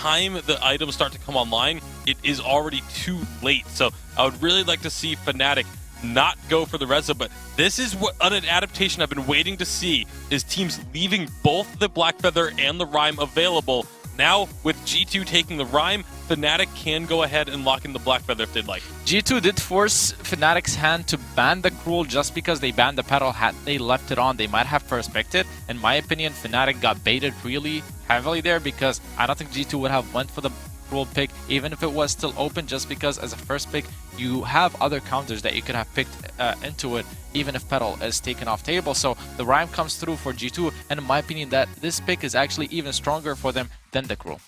time the items start to come online, it is already too late. So I would really like to see Fnatic not go for the Reza, but this is what an adaptation I've been waiting to see, is teams leaving both the Black Feather and the Rhyme available. Now, with G2 taking the Rhyme, Fnatic can go ahead and lock in the Black Feather if they'd like. G2 did force Fnatic's hand to ban the Cruel just because they banned the Petal. Had they left it on, they might have first picked it. In my opinion, Fnatic got baited really heavily there, because I don't think G2 would have went for the Cruel pick, even if it was still open, just because as a first pick, you have other counters that you could have picked into it, even if Petal is taken off table. So the Rhyme comes through for G2, and in my opinion, that this pick is actually even stronger for them than the Cruel.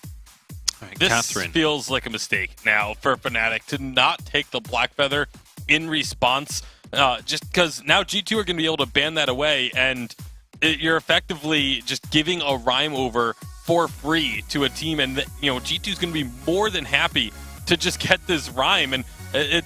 Right, this Catherine. feels like a mistake now for Fnatic to not take the Black Feather in response, just because now G2 are going to be able to ban that away, and you're effectively just giving a Rhyme over for free to a team, and G2 is going to be more than happy to just get this Rhyme, and it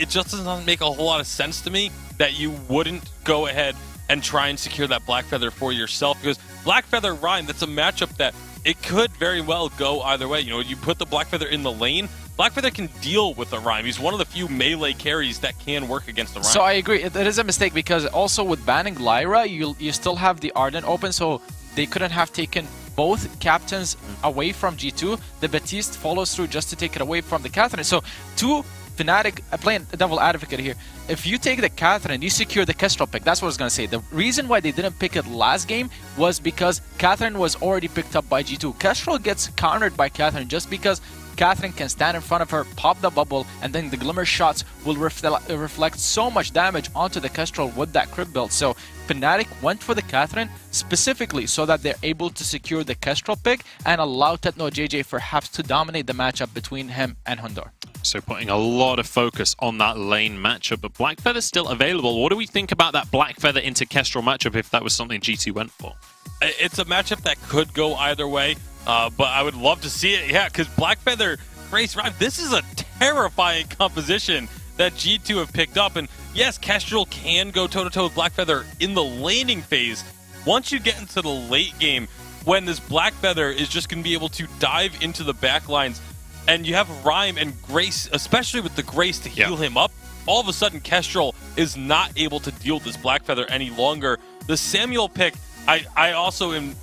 just doesn't make a whole lot of sense to me that you wouldn't go ahead and try and secure that Black Feather for yourself, because Black Feather Rhyme, that's a matchup that it could very well go either way. You put the Black Feather in the lane, Black Feather can deal with the Rhyme. He's one of the few melee carries that can work against the Rhyme. So I agree, it is a mistake, because also with banning Lyra, you still have the Ardent open, so they couldn't have taken both captains away from G2. The Baptiste follows through just to take it away from the Catherine. So to Fnatic, playing devil advocate here, if you take the Catherine, you secure the Kestrel pick. That's what I was going to say. The reason why they didn't pick it last game was because Catherine was already picked up by G2. Kestrel gets countered by Catherine just because Catherine can stand in front of her, pop the bubble, and then the Glimmer shots will reflect so much damage onto the Kestrel with that crit build. So Fnatic went for the Catherine specifically so that they're able to secure the Kestrel pick and allow TechnoJJ perhaps to dominate the matchup between him and Hundor. So putting a lot of focus on that lane matchup, but Black Feather's still available. What do we think about that Black Feather into Kestrel matchup if that was something G2 went for? It's a matchup that could go either way, but I would love to see it, yeah, because Black Feather, Grace Rhyme, this is a terrifying composition that G2 have picked up, and yes, Kestrel can go toe-to-toe with Black Feather in the laning phase. Once you get into the late game, when this Black Feather is just going to be able to dive into the backlines, and you have Rhyme and Grace, especially with the Grace to heal him up, all of a sudden Kestrel is not able to deal with this Black Feather any longer. The Samuel pick, I also am...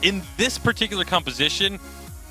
in this particular composition,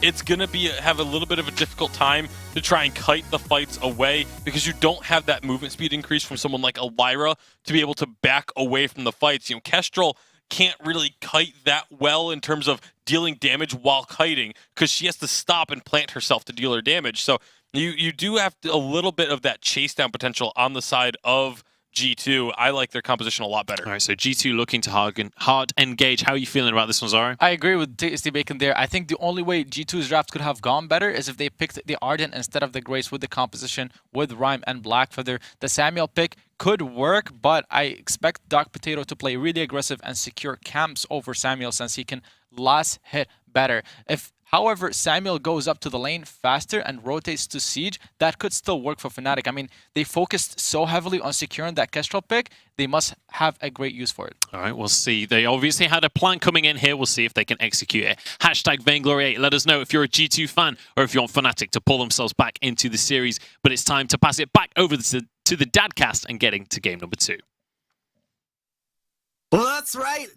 it's going to have a little bit of a difficult time to try and kite the fights away, because you don't have that movement speed increase from someone like a Lyra to be able to back away from the fights. Kestrel can't really kite that well in terms of dealing damage while kiting, because she has to stop and plant herself to deal her damage. So you do have a little bit of that chase down potential on the side of G2. I like their composition a lot better. All right, so G2 looking to hard engage. How are you feeling about this one, Zara? I agree with Tasty Bacon there. I think the only way G2's draft could have gone better is if they picked the Ardent instead of the Grace with the composition with Rhyme and Black Feather. The Samuel pick could work, but I expect Dark Potato to play really aggressive and secure camps over Samuel, since he can last hit better. If however, Samuel goes up to the lane faster and rotates to Siege, that could still work for Fnatic. I mean, they focused so heavily on securing that Kestrel pick, they must have a great use for it. All right, we'll see. They obviously had a plan coming in here. We'll see if they can execute it. Hashtag Vainglory8. Let us know if you're a G2 fan or if you want Fnatic to pull themselves back into the series. But it's time to pass it back over to the Dadcast and getting to game number 2. Well, that's right.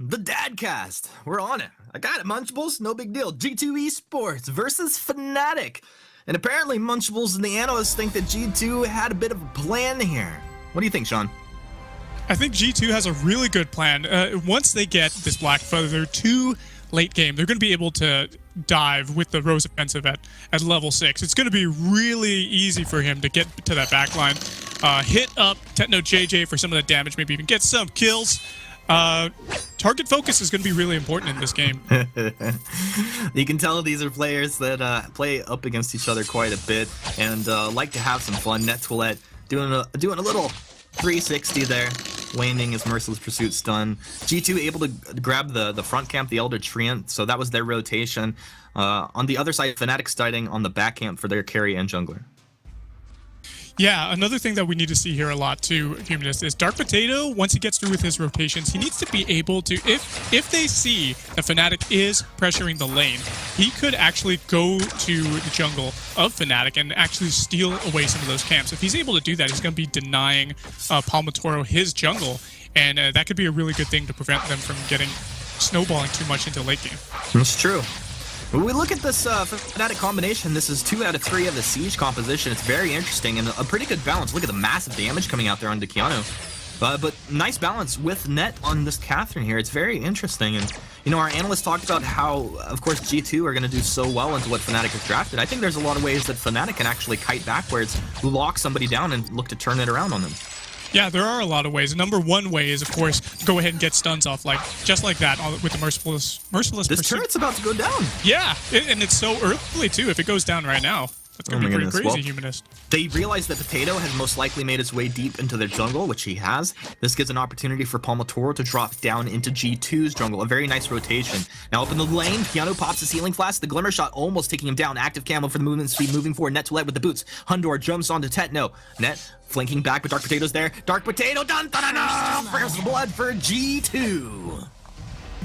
The Dadcast. We're on it. I got it, Munchables. No big deal. G2 Esports versus Fnatic. And apparently Munchables and the analysts think that G2 had a bit of a plan here. What do you think, Sean? I think G2 has a really good plan. Once they get this Black Feather to late game, they're going to be able to dive with the Rose offensive at level 6. It's going to be really easy for him to get to that backline, hit up TechnoJJ for some of the damage, maybe even get some kills. Target focus is going to be really important in this game. You can tell these are players that play up against each other quite a bit and like to have some fun. Nettoilette doing a little 360 there, landing his Merciless Pursuit stun. G2 able to grab the front camp, the Elder Treant, so that was their rotation. On the other side, Fnatic starting on the back camp for their carry and jungler. Yeah, another thing that we need to see here a lot too, Humanist, is Dark Potato, once he gets through with his rotations, he needs to be able to, if they see that Fnatic is pressuring the lane, he could actually go to the jungle of Fnatic and actually steal away some of those camps. If he's able to do that, he's going to be denying Palmatoro his jungle, and that could be a really good thing to prevent them from getting snowballing too much into late game. That's true. When we look at this Fnatic combination, this is 2 out of 3 of the Siege composition. It's very interesting and a pretty good balance. Look at the massive damage coming out there on Keanu. But nice balance with net on this Catherine here. It's very interesting. And, you know, our analysts talked about how, of course, G2 are going to do so well into what Fnatic has drafted. I think there's a lot of ways that Fnatic can actually kite backwards, lock somebody down, and look to turn it around on them. Yeah, there are a lot of ways. Number one way is, of course, go ahead and get stuns off, just like that, with the merciless This pursuit. turret's about to go down. Yeah, and it's so early too. If it goes down right now, that's gonna be pretty crazy, well, Humanist. They realize that Potato has most likely made its way deep into their jungle, which he has. This gives an opportunity for Palmatoro to drop down into G2's jungle. A very nice rotation. Now up in the lane, Keanu pops his healing flask. The Glimmer Shot almost taking him down. Active camo for the movement speed, moving forward. Net to lead with the boots. Hundor jumps onto Tetno. Net flanking back, but Dark Potato's there. Dark Potato, dun dun dun dun! First blood for G2.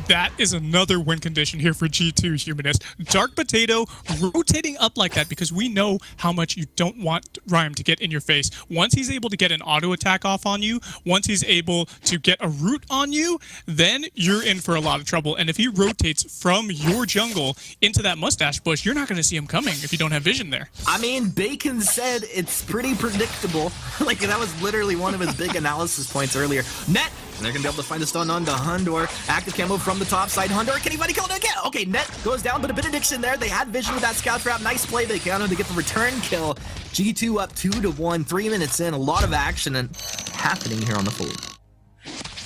That is another win condition here for G2, Humanist. Dark Potato rotating up like that because we know how much you don't want Rhyme to get in your face. Once he's able to get an auto attack off on you, once he's able to get a root on you, then you're in for a lot of trouble. And if he rotates from your jungle into that mustache bush, you're not going to see him coming if you don't have vision there. I mean, Bacon said it's pretty predictable. Like, that was literally one of his big analysis points earlier. Net! And they're going to be able to find a stun onto Hundor. Active camo from the top side. Hundor, can anybody kill it again? Okay, Net goes down, but a benediction there. They had vision with that scout trap. Nice play. They counted to get the return kill. G2 up 2-1, 3 minutes in. A lot of action and happening here on the field.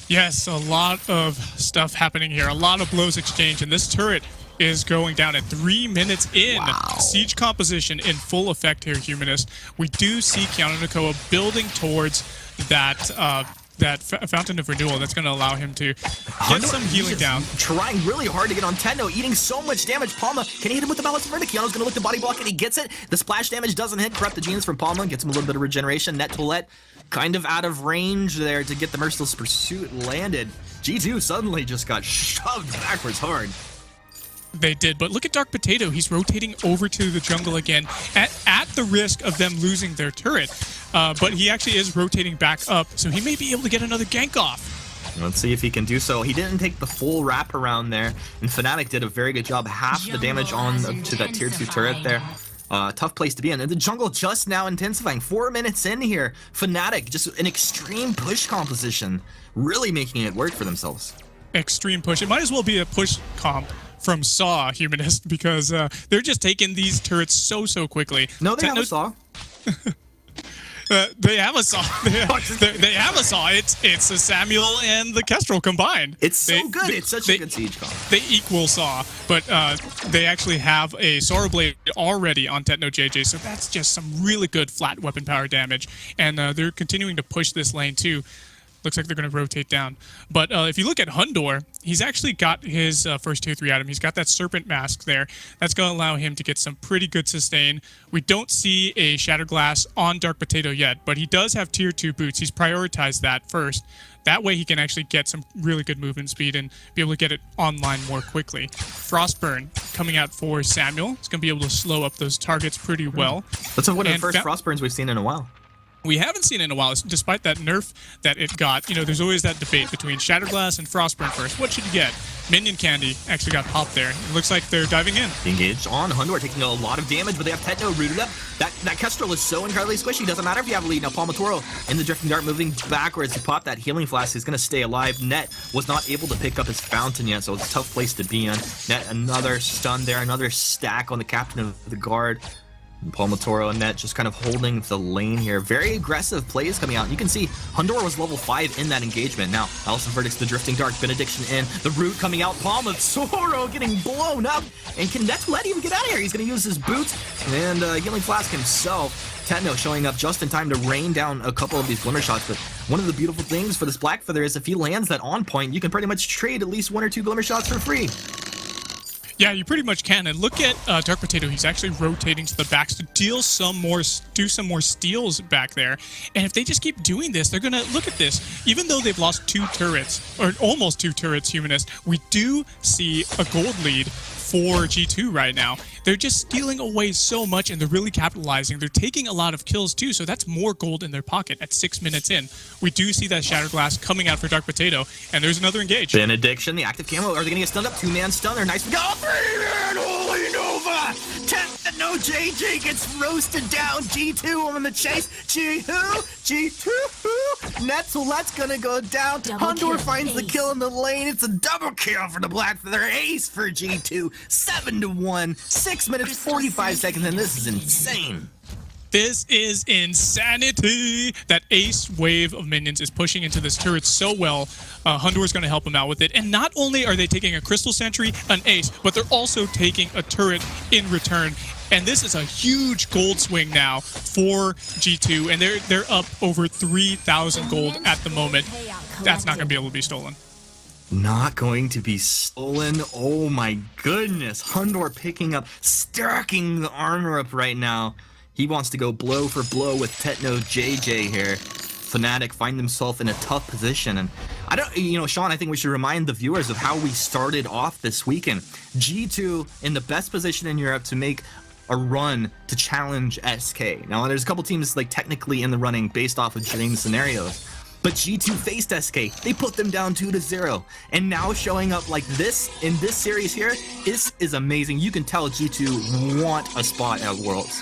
Yes, a lot of stuff happening here. A lot of blows exchanged, and this turret is going down at 3 minutes in. Wow. Siege composition in full effect here, Humanist. We do see Keanu Nakoa building towards that Fountain of Renewal that's going to allow him to get some healing down. Trying really hard to get on Tenno, eating so much damage. Palma, can he hit him with the Balance of Verdict? Keanu's going to look to body block and he gets it. The splash damage doesn't hit. Corrupt the genes from Palma, gets him a little bit of regeneration. Net Toilette kind of out of range there to get the Merciless Pursuit landed. G2 suddenly just got shoved backwards hard. They did, but look at Dark Potato. He's rotating over to the jungle again at the risk of them losing their turret. But he actually is rotating back up, so he may be able to get another gank off. Let's see if he can do so. He didn't take the full wrap around there, and Fnatic did a very good job. Half the damage on to that tier 2 turret there. Tough place to be in. And the jungle just now intensifying. 4 minutes in here. Fnatic, just an extreme push composition, really making it work for themselves. Extreme push. It might as well be a push comp from Saw, Humanist, because they're just taking these turrets so quickly. No, they have a Saw. They have a Saw. They have a Saw. It's a Samuel and the Kestrel combined. It's so good. It's such a good siege comp. They equal Saw, but they actually have a Sorrow Blade already on Tetno JJ, so that's just some really good flat weapon power damage. And they're continuing to push this lane too. Looks like they're going to rotate down. But if you look at Hundor, he's actually got his first tier 3 item. He's got that Serpent Mask there. That's going to allow him to get some pretty good sustain. We don't see a Shatter Glass on Dark Potato yet, but he does have tier 2 boots. He's prioritized that first. That way he can actually get some really good movement speed and be able to get it online more quickly. Frostburn coming out for Samuel. It's going to be able to slow up those targets pretty well. That's one of the first Frostburns we've seen in a while. We haven't seen it in a while, despite that nerf that it got. You know, there's always that debate between Shatterglass and Frostburn first. What should you get? Minion Candy actually got popped there. It looks like they're diving in. Engaged on Hundor, taking a lot of damage, but they have Tetno rooted up. That Kestrel is so incredibly squishy. Doesn't matter if you have a lead. Now Palmatoro in the Drifting Dart moving backwards to pop that healing flask. He's going to stay alive. Net was not able to pick up his Fountain yet, so it's a tough place to be in. Net, another stun there, another stack on the Captain of the Guard. Palmatoro and Net just kind of holding the lane here. Very aggressive plays coming out. You can see Hundor was level 5 in that engagement. Now, Allison Verdict's the Drifting Dark, Benediction in. The root coming out. Palmatoro getting blown up. And can Net let him get out of here? He's going to use his boots and Healing Flask himself. Tetno showing up just in time to rain down a couple of these Glimmer Shots. But one of the beautiful things for this Blackfeather is if he lands that on point, you can pretty much trade at least 1 or 2 Glimmer Shots for free. Yeah, you pretty much can. And look at Dark Potato. He's actually rotating to the backs to do some more steals back there. And if they just keep doing this, they're going to look at this. Even though they've lost 2 turrets, or almost 2 turrets, Humanist, we do see a gold lead for G2 right now. They're just stealing away so much, and they're really capitalizing. They're taking a lot of kills too, so that's more gold in their pocket at 6 minutes in. We do see that Shattered Glass coming out for Dark Potato, and there's another engage. Benediction, the active camo. Are they gonna get stunned up? 2-man stunner. Nice. Go 3-man. Holy Nova. No JJ gets roasted down. G2 on the chase. G2. Netzellet's gonna go down. Hondor finds the kill in the lane. It's a double kill for the Black Feather. Ace for G2. 7-1. 6 minutes 45 seconds, and this is insane. This is insanity! That ace wave of minions is pushing into this turret so well. Hondor is going to help him out with it. And not only are they taking a Crystal Sentry, an ace, but they're also taking a turret in return. And this is a huge gold swing now for G2, and they're up over 3,000 gold at the moment. That's not going to be able to be stolen. Not going to be stolen. Oh my goodness. Hondor picking up, stacking the armor up right now. He wants to go blow for blow with Techno JJ here. Fnatic find themselves in a tough position. And I don't, Sean, I think we should remind the viewers of how we started off this weekend. G2 in the best position in Europe to make a run to challenge SK. Now, there's a couple teams like technically in the running based off of dream scenarios. But G2 faced SK. They put them down 2-0. And now showing up like this in this series here is amazing. You can tell G2 want a spot at Worlds.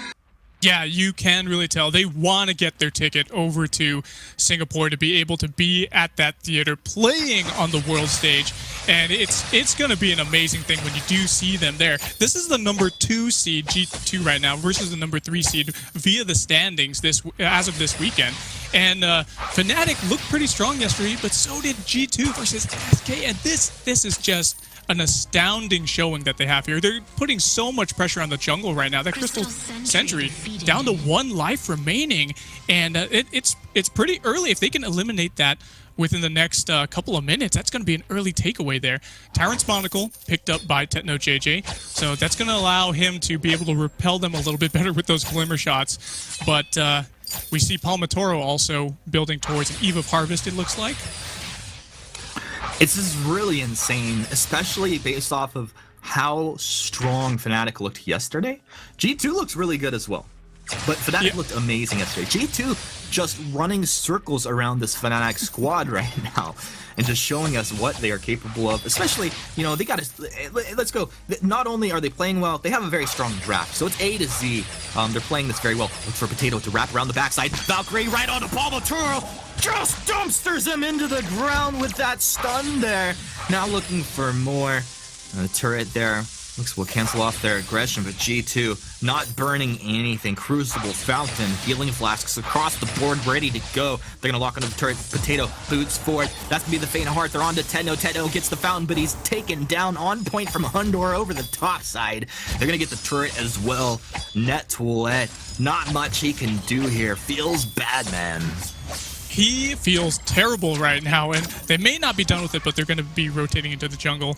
Yeah, you can really tell. They want to get their ticket over to Singapore to be able to be at that theater playing on the world stage. And it's going to be an amazing thing when you do see them there. This is the number 2 seed, G2 right now, versus the number 3 seed via the standings as of this weekend. And Fnatic looked pretty strong yesterday, but so did G2 versus SK. And this is just an astounding showing that they have here. They're putting so much pressure on the jungle right now. That Crystal Sentry down to 1 life remaining, and it's pretty early. If they can eliminate that within the next couple of minutes, that's going to be an early takeaway there. Tyrant's Monocle picked up by Techno JJ, so that's going to allow him to be able to repel them a little bit better with those glimmer shots. But we see Palmatoro also building towards an Eve of Harvest, it looks like. It's just really insane, especially based off of how strong Fnatic looked yesterday. G2 looks really good as well, but Fnatic looked amazing yesterday. G2 just running circles around this Fnatic squad right now and just showing us what they are capable of, especially, they got to, let's go. Not only are they playing well, they have a very strong draft, so it's A to Z. They're playing this very well. Look for Potato to wrap around the backside. Valkyrie right on the Palmatoro. Just dumpsters him into the ground with that stun there. Now looking for more. The turret there looks will cancel off their aggression, but G2 not burning anything. Crucible, Fountain, Healing Flasks across the board, ready to go. They're going to lock onto the turret. Potato boots forward. That's going to be the Faint of Heart. They're on to Techno. Techno gets the Fountain, but he's taken down on point from Hondor over the top side. They're going to get the turret as well. Netzellet, not much he can do here. Feels bad, man. He feels terrible right now, and they may not be done with it, but they're going to be rotating into the jungle.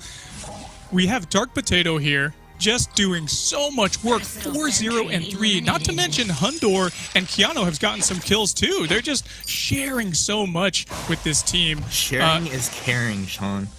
We have Dark Potato here, just doing so much work, 4-0 and 3. Not to mention Hondor and Keanu have gotten some kills too. They're just sharing so much with this team. Sharing is caring, Sean.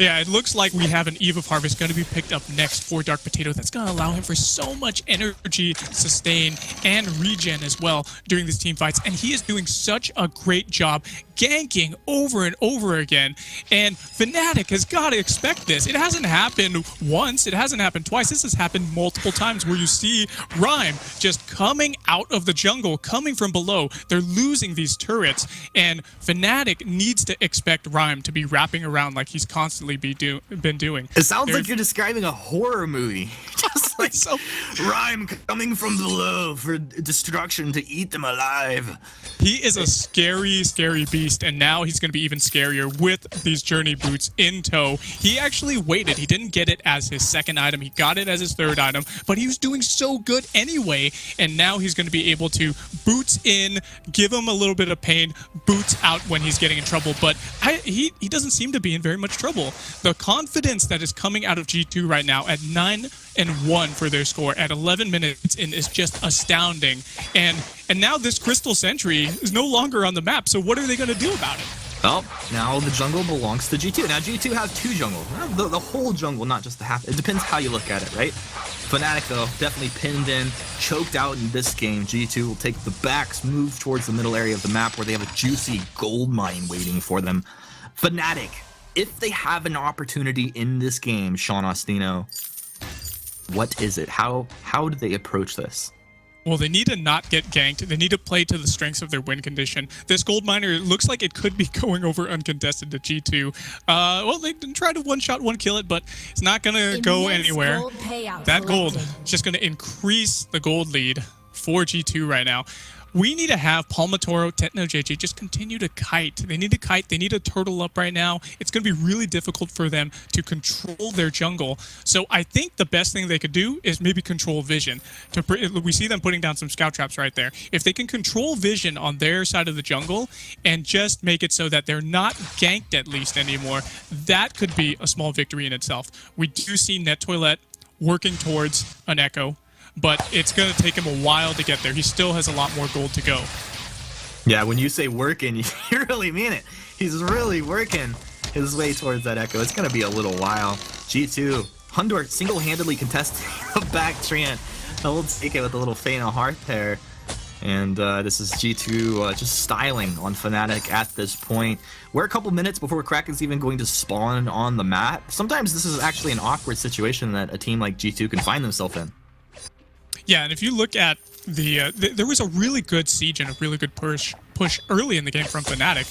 Yeah, it looks like we have an Eve of Harvest going to be picked up next for Dark Potato. That's going to allow him for so much energy, sustain, and regen as well during these team fights. And he is doing such a great job ganking over and over again. And Fnatic has got to expect this. It hasn't happened once. It hasn't happened twice. This has happened multiple times where you see Rhyme just coming out of the jungle, coming from below. They're losing these turrets. And Fnatic needs to expect Rhyme to be wrapping around like he's constantly been doing. It sounds like you're describing a horror movie. Just like Rhyme coming from below for destruction to eat them alive. He is a scary, scary beast, and now he's going to be even scarier with these Journey boots in tow. He actually waited. He didn't get it as his second item. He got it as his third item, but he was doing so good anyway, and now he's going to be able to boots in, give him a little bit of pain, boots out when he's getting in trouble, but he doesn't seem to be in very much trouble. The confidence that is coming out of G2 right now at 9-1 for their score at 11 minutes in is just astounding. And now this Crystal Sentry is no longer on the map, so what are they going to do about it? Well, now the jungle belongs to G2. Now G2 has 2 jungle. The whole jungle, not just the half. It depends how you look at it, right? Fnatic, though, definitely pinned in, choked out in this game. G2 will take the backs, move towards the middle area of the map where they have a juicy gold mine waiting for them. Fnatic, if they have an opportunity in this game, Sean Ostino, what is it? How do they approach this? Well, they need to not get ganked. They need to play to the strengths of their win condition. This gold miner looks like it could be going over uncontested to G2. Well, they can try to one-shot, one-kill it, but it's not going to go anywhere. That gold is just going to increase the gold lead for G2 right now. We need to have Palmatoro, Tetno, JJ just continue to kite. They need to kite. They need to turtle up right now. It's going to be really difficult for them to control their jungle. So I think the best thing they could do is maybe control vision. We see them putting down some scout traps right there. If they can control vision on their side of the jungle and just make it so that they're not ganked at least anymore, that could be a small victory in itself. We do see Net Toilet working towards an Echo, but it's going to take him a while to get there. He still has a lot more gold to go. Yeah, when you say working, you really mean it. He's really working his way towards that Echo. It's going to be a little while. G2, Hundor single-handedly contesting the back Treant. He'll take it with a little feint of heart there. And this is G2 just styling on Fnatic at this point. We're a couple minutes before Kraken's even going to spawn on the map. Sometimes this is actually an awkward situation that a team like G2 can find themselves in. Yeah, and if you look at there was a really good siege and a really good push early in the game from Fnatic,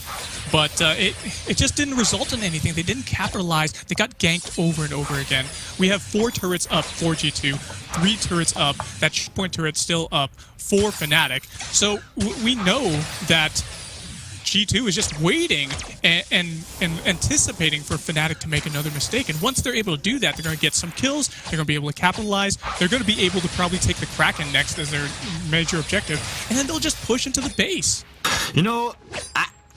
but it just didn't result in anything. They didn't capitalize. They got ganked over and over again. We have 4 turrets up for G2, 3 turrets up. That point turret still up for Fnatic. So we know that G2 is just waiting and anticipating for Fnatic to make another mistake. And once they're able to do that, they're going to get some kills. They're going to be able to capitalize. They're going to be able to probably take the Kraken next as their major objective. And then they'll just push into the base. You know,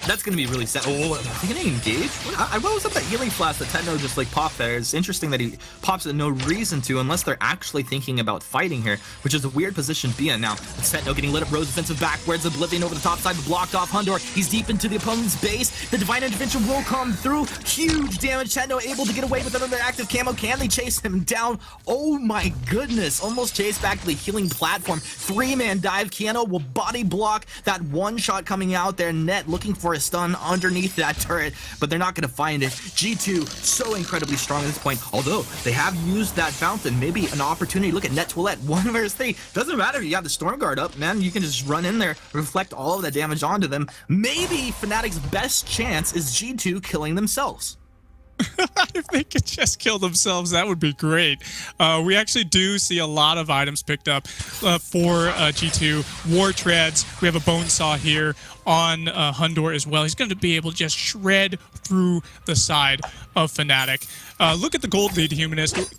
that's going to be really sad. Oh, are they going to engage? What was up that healing flash that Tetno just like popped there? It's interesting that he pops it no reason to, unless they're actually thinking about fighting here, which is a weird position to be in. Now, it's Tetno getting lit up, Rose defensive backwards, Oblivion over the top side, blocked off Hundor. He's deep into the opponent's base. The Divine Intervention will come through. Huge damage. Tetno able to get away with another active camo. Can they chase him down? Oh my goodness. Almost chased back to the healing platform. 3-man dive. Keanu will body block that one shot coming out there. Net looking for a stun underneath that turret, but they're not going to find it. G2 so incredibly strong at this point, although they have used that fountain. Maybe an opportunity. Look at Net Toilet, 1 versus 3. Doesn't matter if you have the Storm Guard up, man. You can just run in there, reflect all of that damage onto them. Maybe Fnatic's best chance is G2 killing themselves. If they could just kill themselves, that would be great. We actually do see a lot of items picked up for G2. War Treads. We have a Bone Saw here on Hundor as well. He's going to be able to just shred through the side of Fnatic. Look at the gold lead, Humanist.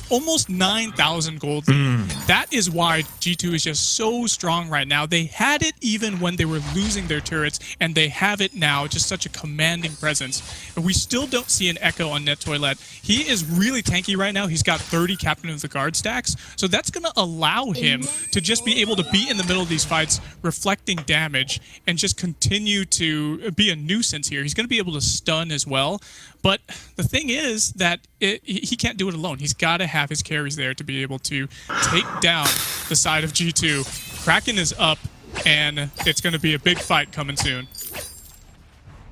Almost 9,000 gold lead. That is why G2 is just so strong right now. They had it even when they were losing their turrets, and they have it now. Just such a commanding presence. And we still don't see an Echo on Net Toilet. He is really tanky right now. He's got 30 Captain of the Guard stacks, so that's going to allow him to just be able to be in the middle of these fights, reflecting damage, and just continue to be a nuisance here. He's going to be able to stun as well. But the thing is that he can't do it alone. He's got to have his carries there to be able to take down the side of G2. Kraken is up, and it's going to be a big fight coming soon.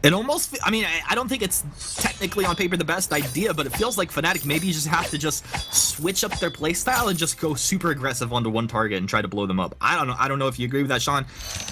It almost, I mean, I don't think it's technically on paper the best idea, but it feels like Fnatic maybe just have to just switch up their playstyle and just go super aggressive onto one target and try to blow them up. I don't know if you agree with that, Sean.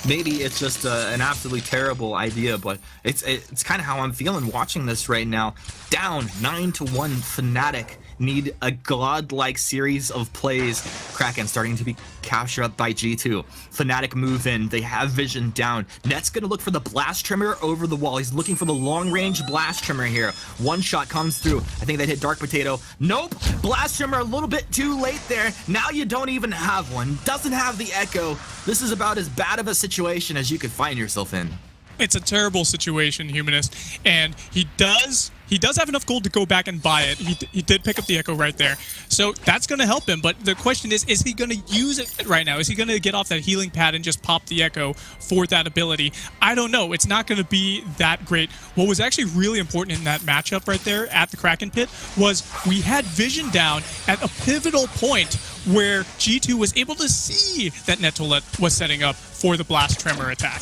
Maybe it's just an absolutely terrible idea, but it's kind of how I'm feeling watching this right now. Down 9-1 Fnatic need a godlike series of plays. Kraken starting to be captured up by G2. Fnatic move in. They have vision down. Net's going to look for the blast trimmer over the wall. He's looking for the long-range blast trimmer here. One shot comes through. I think they hit Dark Potato. Nope. Blast trimmer a little bit too late there. Now you don't even have one. Doesn't have the echo. This is about as bad of a situation as you could find yourself in. It's a terrible situation, Humanist, and he does have enough gold to go back and buy it. He did pick up the Echo right there, so that's going to help him. But the question is he going to use it right now? Is he going to get off that healing pad and just pop the Echo for that ability? I don't know. It's not going to be that great. What was actually really important in that matchup right there at the Kraken pit was we had vision down at a pivotal point where G2 was able to see that Netolet was setting up for the Blast Tremor attack.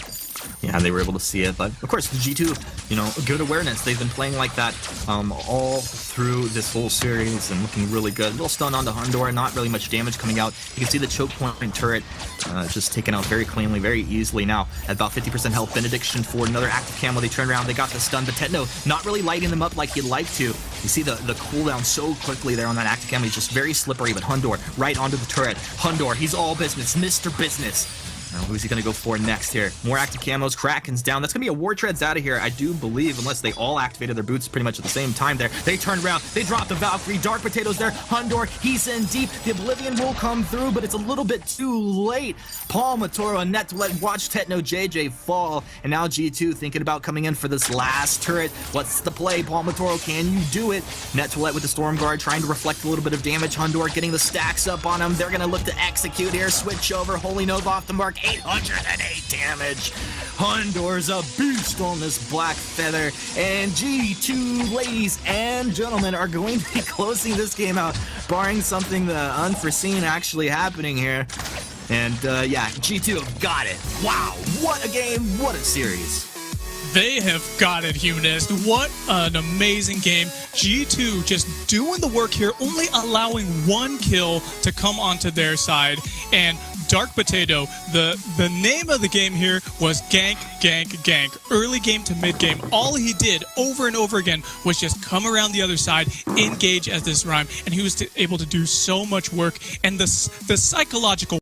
Yeah, they were able to see it, but of course the G2, good awareness. They've been playing like that all through this whole series and looking really good. A little stun on the Hondor, not really much damage coming out. You can see the choke point turret just taken out very cleanly, very easily now. At about 50% health, Benediction for another active camo. They turn around, they got the stun, but Tetno not really lighting them up like he'd like to. You see the cooldown so quickly there on that active camo. He's just very slippery, but Hondor right onto the turret. Hondor, he's all business, Mr. Business. Now, who's he going to go for next here? More active camos. Kraken's down. That's going to be a War Treads out of here, I do believe, unless they all activated their boots pretty much at the same time there. They turn around. They drop the Valkyrie. Dark Potatoes there. Hondor, he's in deep. The Oblivion will come through, but it's a little bit too late. Paul Matoro and Netolet watch Tetno JJ fall, and now G2 thinking about coming in for this last turret. What's the play? Paul Matoro, can you do it? Netolet with the Storm Guard trying to reflect a little bit of damage. Hondor getting the stacks up on him. They're going to look to execute here. Switch over. Holy Nova off the mark. 808 damage. Hondor's a beast on this Black Feather. And G2, ladies and gentlemen, are going to be closing this game out, barring something unforeseen actually happening here. And yeah, G2 have got it. Wow, what a game, what a series. They have got it, Humanist. What an amazing game. G2 just doing the work here, only allowing one kill to come onto their side. And Dark Potato, the name of the game here was gank, gank, gank. Early game to mid game. All he did over and over again was just come around the other side, engage as this rhyme, and he was able to do so much work. And the psychological